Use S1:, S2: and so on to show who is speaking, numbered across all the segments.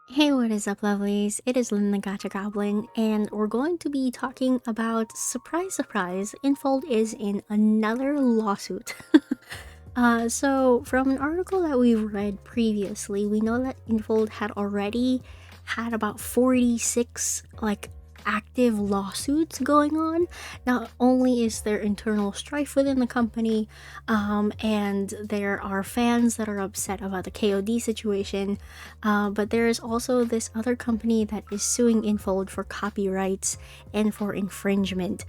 S1: Hey, what is up, lovelies? It is Lynn the Gacha Goblin, and we're going to be talking about surprise, surprise. Infold is in another lawsuit. So from an article that we've read previously, we know that Infold had already had about 46 active lawsuits going on. Not only is there internal strife within the company, and there are fans that are upset about the KOD situation, but there is also this other company that is suing Infold for copyrights and for infringement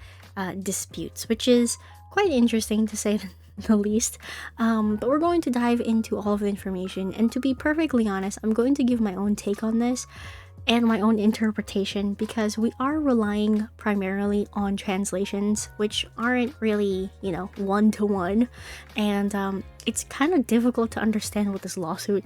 S1: disputes, which is quite interesting to say the least. But we're going to dive into all of the information, and to be perfectly honest, I'm going to give my own take on this and my own interpretation because we are relying primarily on translations, which aren't really, one-to-one, and it's kind of difficult to understand what this lawsuit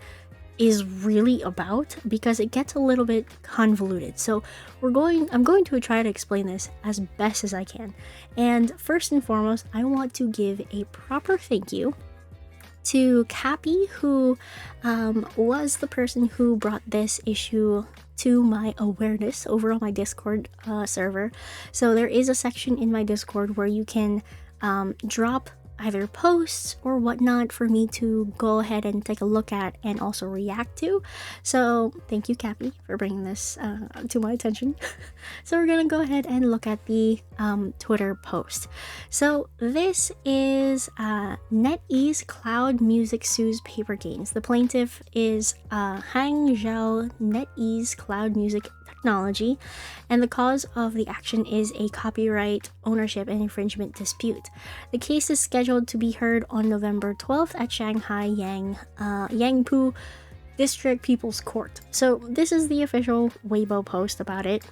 S1: is really about because it gets a little bit convoluted. So I'm going to try to explain this as best as I can. And first and foremost, I want to give a proper thank you to Cappy, who was the person who brought this issue to my awareness over on my Discord server. So there is a section in my Discord where you can drop either posts or whatnot for me to go ahead and take a look at and also react to. So thank you, Cappy, for bringing this to my attention. So we're gonna go ahead and look at the Twitter post. So this is NetEase Cloud Music sues Paper Games. The plaintiff is Hangzhou NetEase Cloud Music Technology, and the cause of the action is a copyright ownership and infringement dispute. The case is scheduled to be heard on November 12th at Shanghai Yangpu District People's Court. So this is the official Weibo post about it.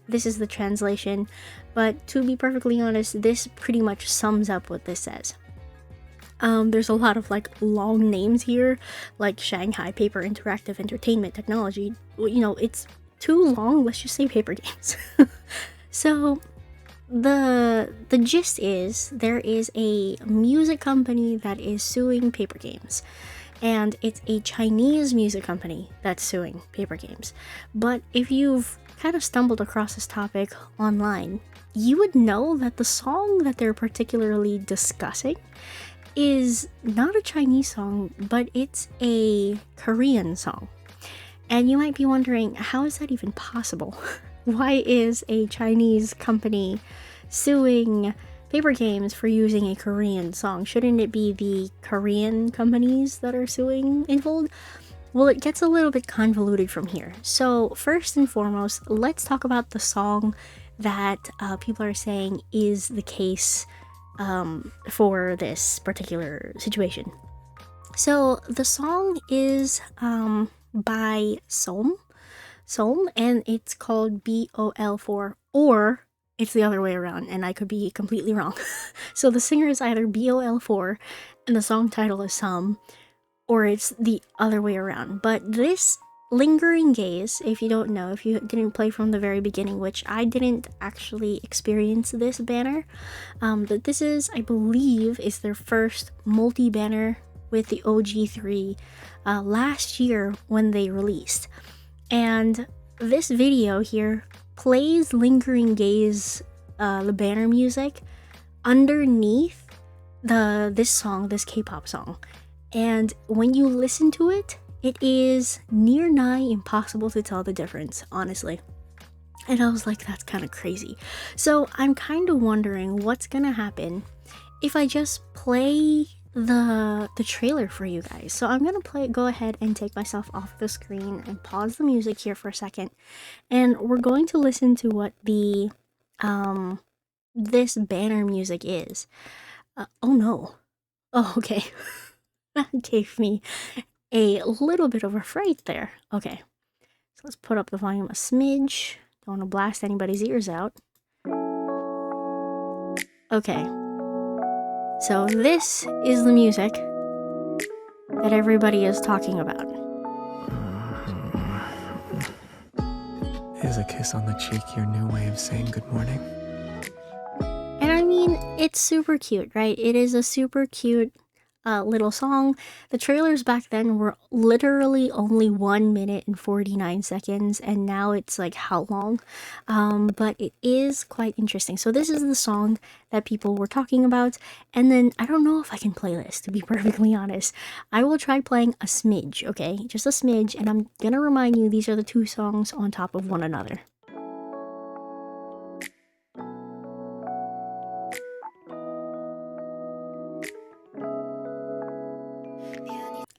S1: This is the translation, but to be perfectly honest, this pretty much sums up what this says. There's a lot of long names here, like Shanghai Paper Interactive Entertainment Technology. It's too long. Let's just say Paper Games. So the gist is there is a music company that is suing Paper Games, and it's a Chinese music company that's suing Paper Games. But if you've kind of stumbled across this topic online, you would know that the song that they're particularly discussing is not a Chinese song, but it's a Korean song. And you might be wondering, how is that even possible? Why is a Chinese company suing Paper Games for using a Korean song? Shouldn't it be the Korean companies that are suing Infold? Well, it gets a little bit convoluted from here. So first and foremost, let's talk about the song that people are saying is the case for this particular situation. So the song is by Som, and it's called BOL4, or it's the other way around, and I could be completely wrong. So the singer is either BOL4 and the song title is Som, or it's the other way around. But this Lingering Gaze, if you don't know, if you didn't play from the very beginning, which I didn't actually experience this banner, but this is, I believe, is their first multi-banner with the OG3 last year when they released. And this video here plays Lingering Gaze, the banner music, underneath this K-pop song. And when you listen to it, it is near nigh impossible to tell the difference, honestly. And I was like, that's kind of crazy. So I'm kind of wondering what's gonna happen if I just play the trailer for you guys. So I'm gonna go ahead and take myself off the screen and pause the music here for a second, and we're going to listen to what the this banner music is. Oh no. Oh, okay. That gave me a little bit of a fright there. Okay, so let's put up the volume a smidge. Don't want to blast anybody's ears out. Okay, so this is the music that everybody is talking about.
S2: Is a kiss on the cheek your new way of saying good morning?
S1: And I mean, it's super cute, right? It is a super cute little song. The trailers back then were literally only 1 minute and 49 seconds, and now it's like how long? But it is quite interesting. So this is the song that people were talking about, and then I don't know if I can play this, to be perfectly honest. I will try playing a smidge, okay? Just a smidge, and I'm gonna remind you these are the two songs on top of one another.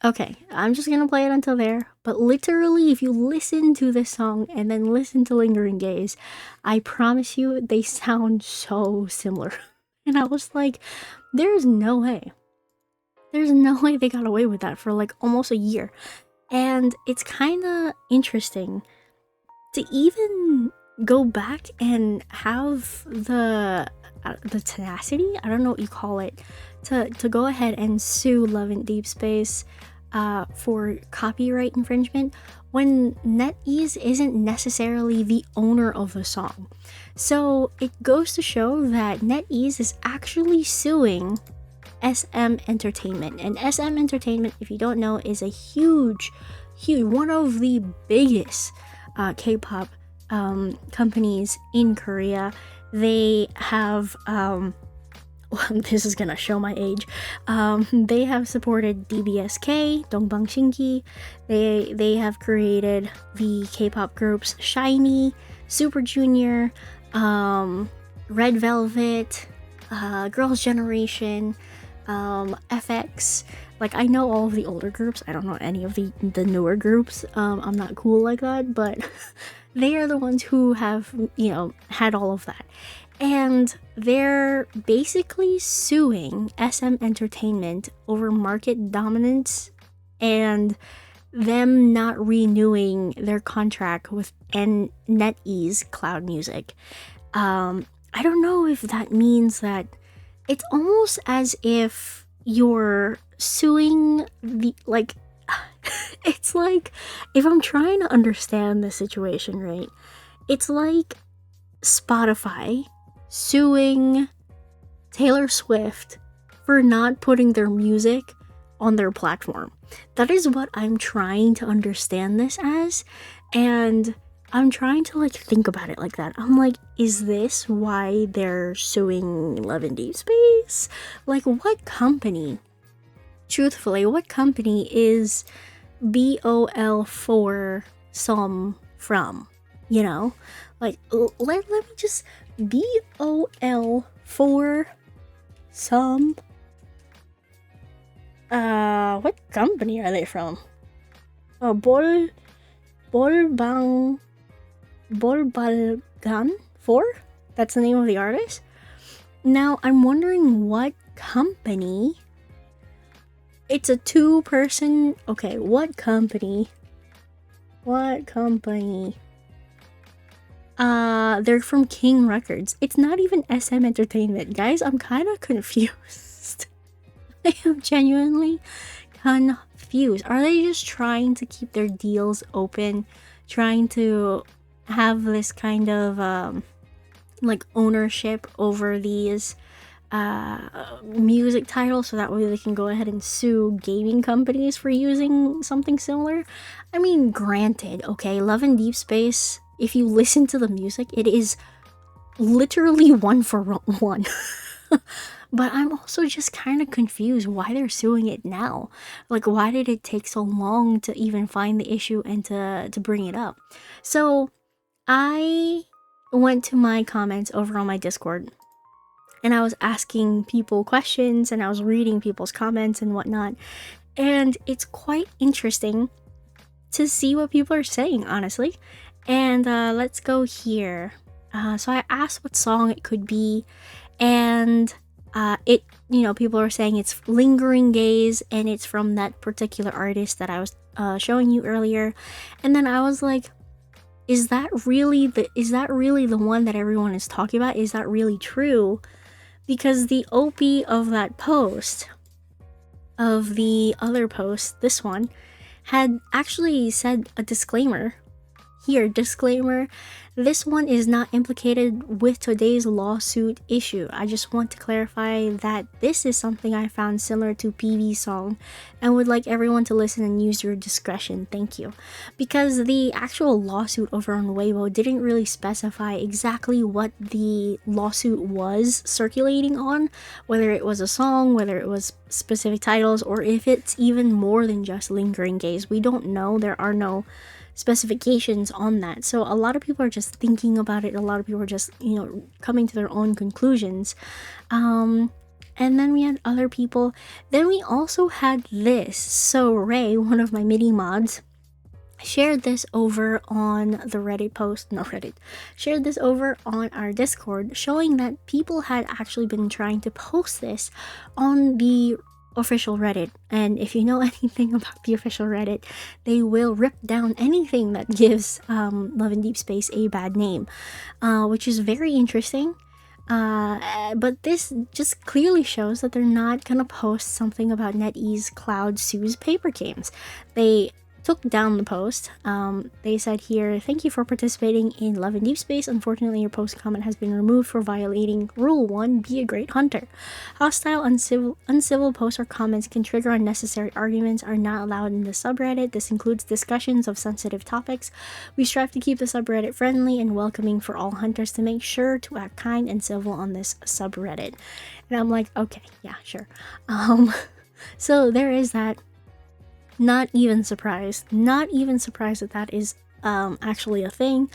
S1: Okay, I'm just gonna play it until there, but literally, if you listen to this song and then listen to Lingering Gaze, I promise you they sound so similar. And I was like, there's no way. There's no way they got away with that for like almost a year. And it's kind of interesting to even go back and have the tenacity, I don't know what you call it, to go ahead and sue Love and Deepspace for copyright infringement when NetEase isn't necessarily the owner of the song. So it goes to show that NetEase is actually suing SM Entertainment. And SM Entertainment, if you don't know, is a huge, one of the biggest K-pop companies in Korea. They have this is gonna show my age. They have supported DBSK, Dongbang Shinki. They have created the K-pop groups SHINee, Super Junior, Red Velvet, Girls' Generation, FX. Like, I know all of the older groups. I don't know any of the newer groups. I'm not cool like that, but they are the ones who have, had all of that. And they're basically suing SM Entertainment over market dominance and them not renewing their contract with NetEase Cloud Music. I don't know if that means that it's almost as if you're suing the, like, it's like, if I'm trying to understand the situation right, it's like Spotify suing Taylor Swift for not putting their music on their platform. That is what I'm trying to understand this as, and I'm trying to think about it like that. I'm like, is this why they're suing Love and Deepspace? Like, what company, truthfully, what company is BOL4 some from? Like, let me just BOL4 some. What company are they from? Bolbalgan 4? That's the name of the artist? Now, I'm wondering what company. It's a 2-person. Okay, what company? They're from King Records. It's not even SM Entertainment. Guys, I'm kind of confused. I am genuinely confused. Are they just trying to keep their deals open? Trying to have this kind of ownership over these music titles so that way they can go ahead and sue gaming companies for using something similar? I mean, granted, okay, Love and Deepspace, if you listen to the music, it is literally one for one. But I'm also just kind of confused why they're suing it now. Like, why did it take so long to even find the issue and to bring it up? So I went to my comments over on my Discord and I was asking people questions and I was reading people's comments and whatnot. And it's quite interesting to see what people are saying, honestly. And let's go here. So I asked what song it could be, and people are saying it's Lingering Gaze, and it's from that particular artist that I was showing you earlier. And then I was like, is that really the one that everyone is talking about? Is that really true? Because the OP of that post, of the other post, this one, had actually said a disclaimer here, disclaimer, this one is not implicated with today's lawsuit issue. I just want to clarify that this is something I found similar to PV's song and would like everyone to listen and use your discretion. Thank you. Because the actual lawsuit over on Weibo didn't really specify exactly what the lawsuit was circulating on, whether it was a song, whether it was specific titles, or if it's even more than just lingering gaze. We don't know. There are no specifications on that. So a lot of people are just thinking about it. A lot of people are just, coming to their own conclusions. And then we had other people. Then we also had this. So Ray, one of my MIDI mods, shared this over on the Reddit post, not Reddit, shared this over on our Discord, showing that people had actually been trying to post this on the official Reddit. And if you know anything about the official Reddit, they will rip down anything that gives Love and Deepspace a bad name, which is very interesting. But this just clearly shows that they're not gonna post something about NetEase Cloud sues Paper Games. They took down the post. They said here, "Thank you for participating in Love and Deepspace. Unfortunately, your post comment has been removed for violating Rule 1, be a great hunter. Hostile, uncivil posts or comments can trigger unnecessary arguments, are not allowed in the subreddit. This includes discussions of sensitive topics. We strive to keep the subreddit friendly and welcoming for all hunters to make sure to act kind and civil on this subreddit." And I'm like, okay, yeah, sure. So there is that. Not even surprised that that is actually a thing.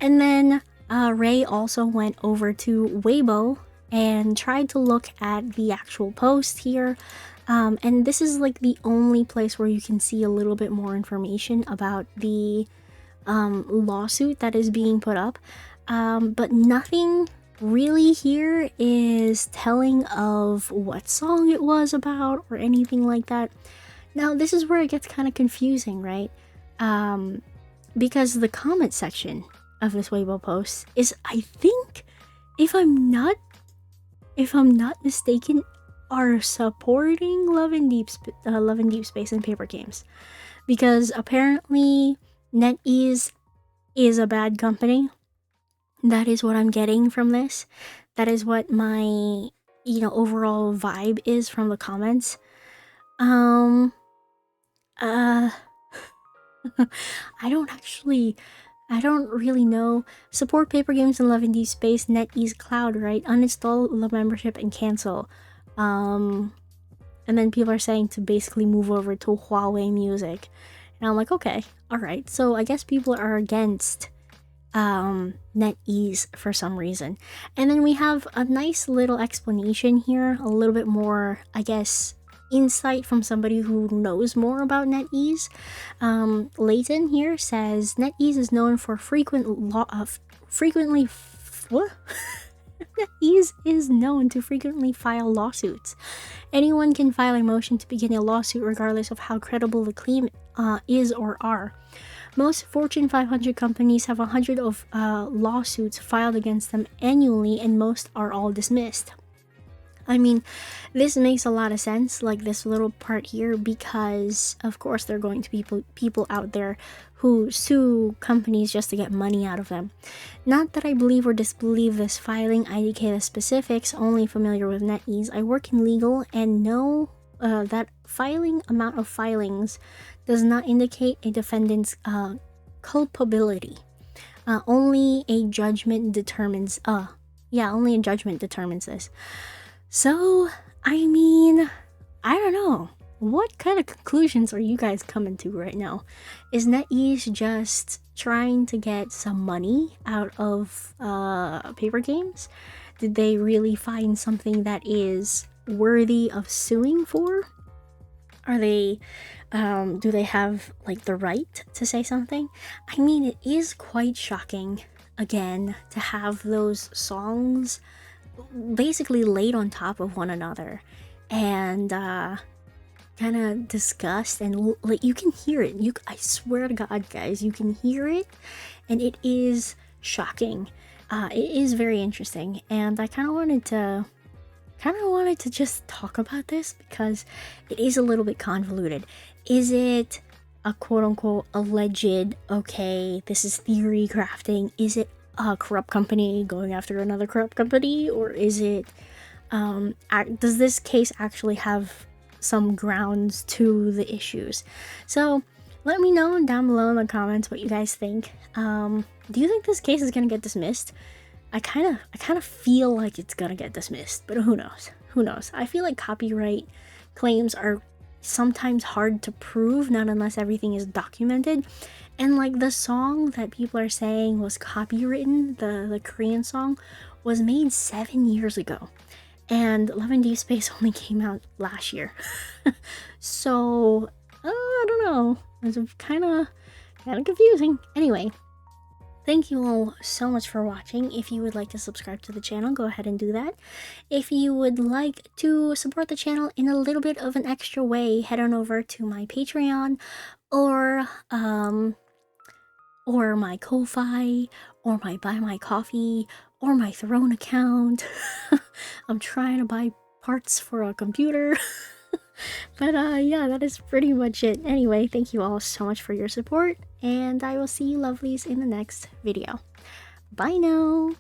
S1: And then Ray also went over to Weibo and tried to look at the actual post here, and this is like the only place where you can see a little bit more information about the lawsuit that is being put up, but nothing really here is telling of what song it was about or anything like that. Now, this is where it gets kind of confusing, right? Because the comment section of this Weibo post is, I think, if I'm not mistaken, are supporting Love and Deepspace and Paper Games, because apparently NetEase is a bad company. That is what I'm getting from this. That is what my overall vibe is from the comments. I don't really know. Support Paper Games and Love and Deepspace, NetEase Cloud, right? Uninstall the membership and cancel. And then people are saying to basically move over to Huawei Music. And I'm like, okay, alright. So I guess people are against NetEase for some reason. And then we have a nice little explanation here, a little bit more, I guess, insight from somebody who knows more about NetEase. Leighton here says NetEase is known for NetEase is known to frequently file lawsuits. Anyone can file a motion to begin a lawsuit regardless of how credible the claim is or are. Most Fortune 500 companies have 100 of lawsuits filed against them annually, and most are all dismissed. I mean, this makes a lot of sense, like this little part here, because of course there are going to be people out there who sue companies just to get money out of them. Not that I believe or disbelieve this filing, IDK the specifics, only familiar with NetEase. I work in legal and know that amount of filings does not indicate a defendant's culpability. Only a judgment determines this. So, I mean, I don't know. What kind of conclusions are you guys coming to right now? Is NetEase just trying to get some money out of Paper Games? Did they really find something that is worthy of suing for? Are they, do they have like the right to say something? I mean, it is quite shocking, again, to have those songs basically laid on top of one another and kind of discussed, and like you can hear it. I swear to God, guys, you can hear it, and it is shocking. It is very interesting, and I kind of wanted to just talk about this because it is a little bit convoluted. Is it a quote-unquote alleged, okay, this is theory crafting. Is it a corrupt company going after another corrupt company, or is it does this case actually have some grounds to the issues? So let me know down below in the comments what you guys think. Do you think this case is gonna get dismissed? I kind of feel like it's gonna get dismissed, but who knows? Who knows? I feel like copyright claims are sometimes hard to prove, not unless everything is documented. And like the song that people are saying was copywritten, the Korean song, was made 7 years ago, and Love and Deepspace only came out last year. So I don't know. It's kind of confusing. Anyway, thank you all so much for watching. If you would like to subscribe to the channel, go ahead and do that. If you would like to support the channel in a little bit of an extra way, head on over to my Patreon or my Ko-Fi or my Buy My Coffee or my Throne account. I'm trying to buy parts for a computer. But yeah, that is pretty much it. Anyway, thank you all so much for your support, and I will see you lovelies in the next video. Bye now!